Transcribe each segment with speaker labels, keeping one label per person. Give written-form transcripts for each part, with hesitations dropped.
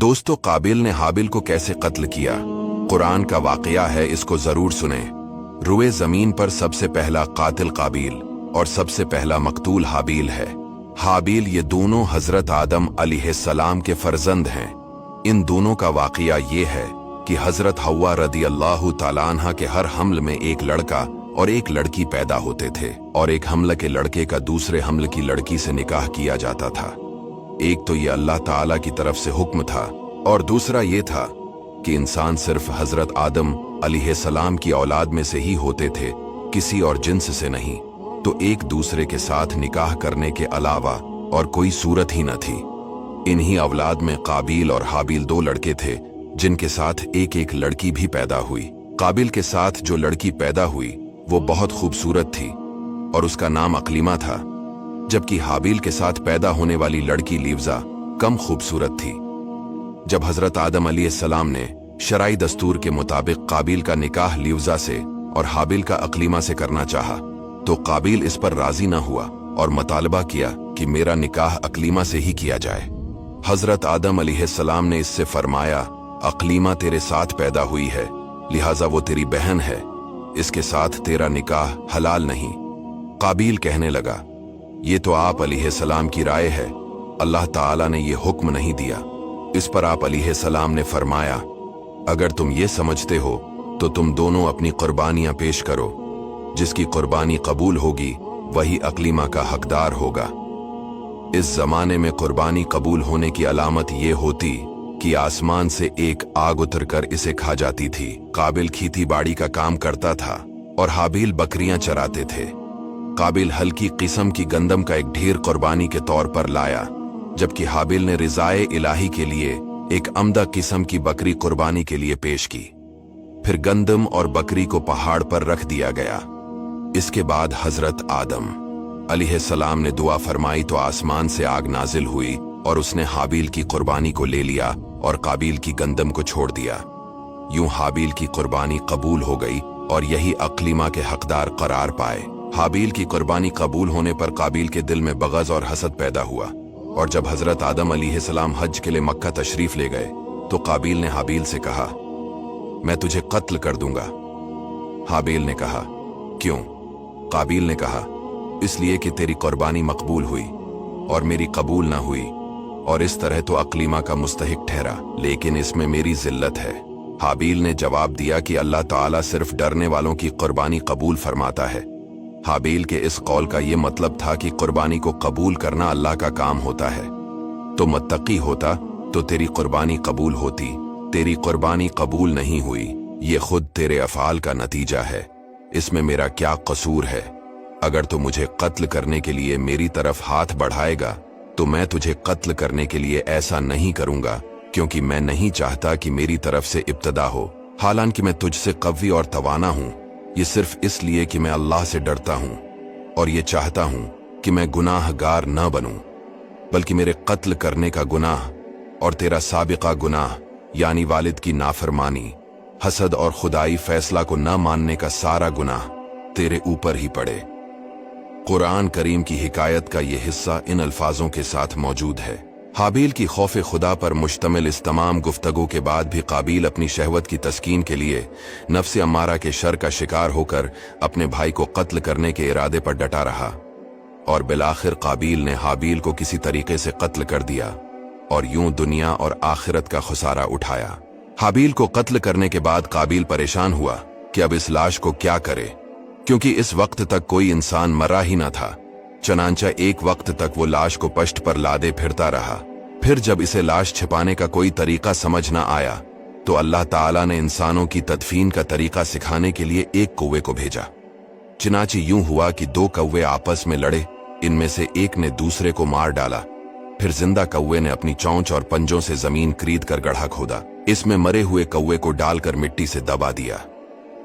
Speaker 1: दोस्तों, काबिल ने हाबिल को कैसे कत्ल किया, कुरान का वाकया है, इसको जरूर सुने। रुए जमीन पर सबसे पहला कातिल काबिल और सबसे पहला मकतूल हाबिल है। हाबिल ये दोनों हजरत आदम अलैहिस्सलाम के फर्जंद हैं। इन दोनों का वाकया ये है कि हजरत हव्वा रदी अल्लाह ताला अन्हा के हर हमल में एक लड़का और एक लड़की पैदा होते थे, और एक हमल के लड़के का दूसरे हमल की लड़की से निकाह किया जाता था। एक तो ये अल्लाह ताला की तरफ से हुक्म था, और दूसरा ये था कि इंसान सिर्फ हजरत आदम अलैहिस्सलाम की औलाद में से ही होते थे, किसी और जिन्स से नहीं। तो एक दूसरे के साथ निकाह करने के अलावा और कोई सूरत ही न थी। इन्हीं औलाद में काबिल और हाबिल दो लड़के थे, जिनके साथ एक एक लड़की भी पैदा हुई। काबिल के साथ जो लड़की पैदा हुई वो बहुत खूबसूरत थी और उसका नाम अकलीमा था, जबकि हाबिल के साथ पैदा होने वाली लड़की लिव्जा कम खूबसूरत थी। जब हजरत आदम अलैहिस्सलाम ने शरई दस्तूर के मुताबिक काबिल का निकाह लिव्जा से और हाबिल का अकलीमा से करना चाहा, तो काबिल इस पर राजी न हुआ और मुतालबा किया कि मेरा निकाह अकलीमा से ही किया जाए। हजरत आदम अलैहिस्सलाम ने इससे फरमाया, अकलीमा तेरे साथ पैदा हुई है, लिहाजा वो तेरी बहन है, इसके साथ तेरा निकाह हलाल नहीं। काबिल कहने लगा, ये तो आप अलैहिस्सलाम की राय है, अल्लाह ताला ने ये हुक्म नहीं दिया। इस पर आप अलैहिस्सलाम ने फरमाया, अगर तुम ये समझते हो तो तुम दोनों अपनी कुर्बानियां पेश करो, जिसकी कुर्बानी कबूल होगी वही अकलीमा का हकदार होगा। इस जमाने में कुर्बानी कबूल होने की अलामत ये होती कि आसमान से एक आग उतरकर इसे खा जाती थी। काबिल खेती बाड़ी का काम करता था और हाबिल बकरियां चराते थे। काबिल हल्की किस्म की गंदम का एक ढेर कुर्बानी के तौर पर लाया, जबकि हाबिल ने रिज़ाए इलाही के लिए एक अमदा किस्म की बकरी कुर्बानी के लिए पेश की। फिर गंदम और बकरी को पहाड़ पर रख दिया गया। इसके बाद हजरत आदम अलैहिस्सलाम ने दुआ फरमाई तो आसमान से आग नाजिल हुई और उसने हाबिल की कुर्बानी को ले लिया और काबिल की गंदम को छोड़ दिया। यूं हाबिल की कुर्बानी कबूल हो गई और यही अकलीमा के हकदार करार पाए। हाबिल की कुर्बानी कबूल होने पर काबिल के दिल में बग़ज़ और हसद पैदा हुआ, और जब हजरत आदम अलैहिस्सलाम हज के लिए मक्का तशरीफ ले गए तो काबिल ने हाबिल से कहा, मैं तुझे कत्ल कर दूंगा। हाबिल ने कहा, क्यों? काबिल ने कहा, इसलिए कि तेरी कुर्बानी मकबूल हुई और मेरी कबूल ना हुई, और इस तरह तो अकलीमा का मुस्तहिक ठहरा, लेकिन इसमें मेरी जिल्लत है। हाबिल ने जवाब दिया कि अल्लाह ताला सिर्फ डरने वालों की कुर्बानी कबूल फरमाता है। हाबिल के इस कौल का ये मतलब था कि कुर्बानी को कबूल करना अल्लाह का काम होता है। तो मुत्तकी होता तो तेरी कुर्बानी कबूल होती। तेरी कुर्बानी कबूल नहीं हुई, ये खुद तेरे अफ़ाल का नतीजा है। इसमें मेरा क्या कसूर है? अगर तू मुझे कत्ल करने के लिए मेरी तरफ हाथ बढ़ाएगा तो मैं तुझे कत्ल करने के लिए ऐसा नहीं करूंगा, क्योंकि मैं नहीं चाहता कि मेरी तरफ से इब्तदा हो। हालांकि मैं तुझसे कवी और तवाना हूं, ये सिर्फ इसलिए कि मैं अल्लाह से डरता हूं और ये चाहता हूं कि मैं गुनाहगार न बनूं, बल्कि मेरे कत्ल करने का गुनाह और तेरा साबिका गुनाह यानी वालिद की नाफरमानी, हसद और खुदाई फैसला को न मानने का सारा गुनाह तेरे ऊपर ही पड़े। कुरान करीम की हिकायत का ये हिस्सा इन अल्फाजों के साथ मौजूद है। हाबिल की खौफ खुदा पर मुश्तमिल इस तमाम गुफ्तगू के बाद भी काबिल अपनी शहवत की तस्कीन के लिए नफ्स अम्मारा के शर का शिकार होकर अपने भाई को कत्ल करने के इरादे पर डटा रहा, और बिलाखिर काबिल ने हाबिल को किसी तरीके से कत्ल कर दिया और यूं दुनिया और आखिरत का खुसारा उठाया। हाबिल को कत्ल करने के बाद काबिल परेशान हुआ कि अब इस लाश को क्या करे, क्योंकि इस वक्त तक कोई इंसान मरा ही न था। चनांचा एक वक्त तक वो लाश को पश्त पर लादे फिरता रहा। फिर जब इसे लाश छिपाने का कोई तरीका समझ न आया तो अल्लाह ताला ने इंसानों की तदफीन का तरीका सिखाने के लिए एक कौवे को भेजा। चनांचे यूं हुआ कि दो कौवे आपस में लड़े, इनमें से एक ने दूसरे को मार डाला। फिर जिंदा कौवे ने अपनी चोंच और पंजों से जमीन करीद कर गड्ढा खोदा, इसमें मरे हुए कौवे को डालकर मिट्टी से दबा दिया।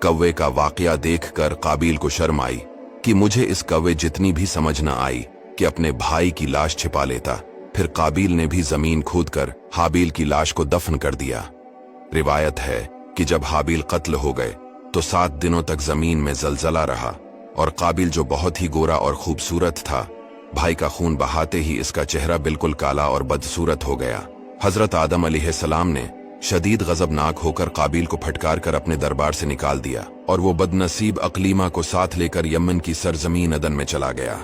Speaker 1: कौवे का वाकया देखकर काबिल को शर्म आई कि मुझे इस कौवे जितनी भी समझ न आई कि अपने भाई की लाश छिपा लेता। फिर काबिल ने भी जमीन खोदकर हाबिल की लाश को दफन कर दिया। रिवायत है कि जब हाबिल कत्ल हो गए तो 7 दिनों तक जमीन में जलजला रहा, और काबिल जो बहुत ही गोरा और खूबसूरत था, भाई का खून बहाते ही इसका चेहरा बिल्कुल काला और बदसूरत हो गया। हजरत आदम अलैहिस्सलाम ने शदीद गजबनाक होकर काबिल को फटकार कर अपने दरबार से निकाल दिया और वो बदनसीब अकलीमा को साथ लेकर यमन की सरजमीन अदन में चला गया।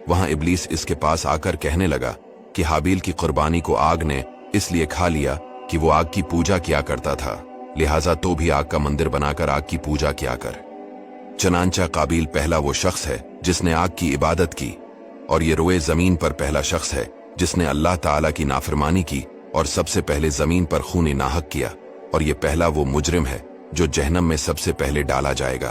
Speaker 1: वहां इब्लीस इसके पास आकर कहने लगा कि हाबिल की कुर्बानी को आग ने इसलिए खा लिया कि वो आग की पूजा किया करता था, लिहाजा तो भी आग का मंदिर बनाकर आग की पूजा किया कर। चनांचा काबिल पहला वो शख्स है जिसने आग की इबादत की, और ये रोए जमीन पर पहला शख्स है जिसने अल्लाह ताला की नाफरमानी की और सबसे पहले जमीन पर खून नाहक किया, और ये पहला वो मुजरिम है जो जहन्नम में सबसे पहले डाला जाएगा।